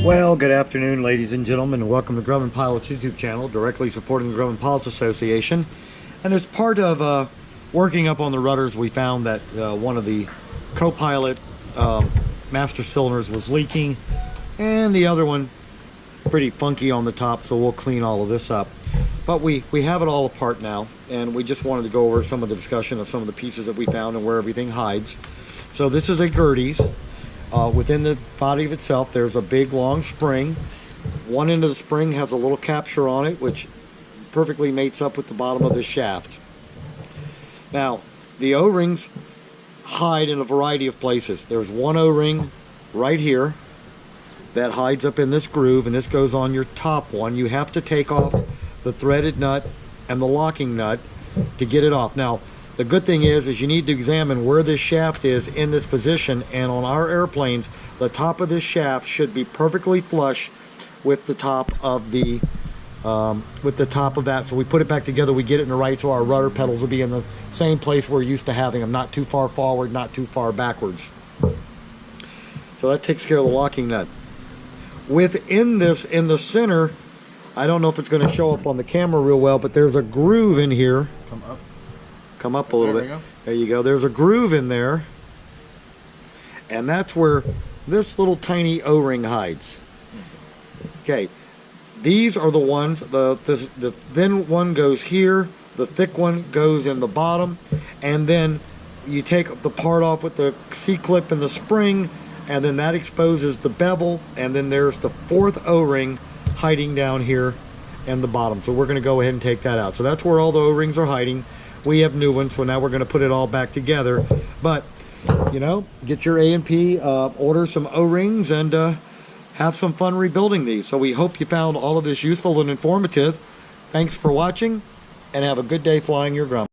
Well, good afternoon, ladies and gentlemen, and welcome to Grumman Pilot's YouTube channel, directly supporting the Grumman Pilot Association. And as part of working up on the rudders, we found that one of the Copilot master cylinders was leaking, and the other one pretty funky on the top, so we'll clean all of this up. But we have it all apart now, and we just wanted to go over some of the discussion of some of the pieces that we found and where everything hides. So this is a Gerdes. Within the body of itself, there's a big long spring. One end of the spring has a little capture on it, which perfectly mates up with the bottom of the shaft. Now, the O-rings hide in a variety of places. There's one O-ring right here that hides up in this groove, and this goes on your top one. You have to take off the threaded nut and the locking nut to get it off. Now, the good thing is you need to examine where this shaft is in this position, and on our airplanes, the top of this shaft should be perfectly flush with the top of the that. So we put it back together, we get it in the right, so our rudder pedals will be in the same place we're used to having them, not too far forward, not too far backwards. So that takes care of the locking nut. Within this, in the center, I don't know if it's going to show up on the camera real well, but there's a groove in here. Come up a little bit. There you go. There's a groove in there, and that's where this little tiny O-ring hides. Okay, these are the ones. The thin one goes here, the thick one goes in the bottom, and then you take the part off with the C-clip and the spring, and then that exposes the bevel, and then there's the fourth O-ring hiding down here in the bottom. So we're going to go ahead and take that out. So that's where all the O-rings are hiding. We have new ones, so now we're going to put it all back together. But, you know, get your A&P, order some O-rings, and have some fun rebuilding these. So we hope you found all of this useful and informative. Thanks for watching, and have a good day flying your Grumman.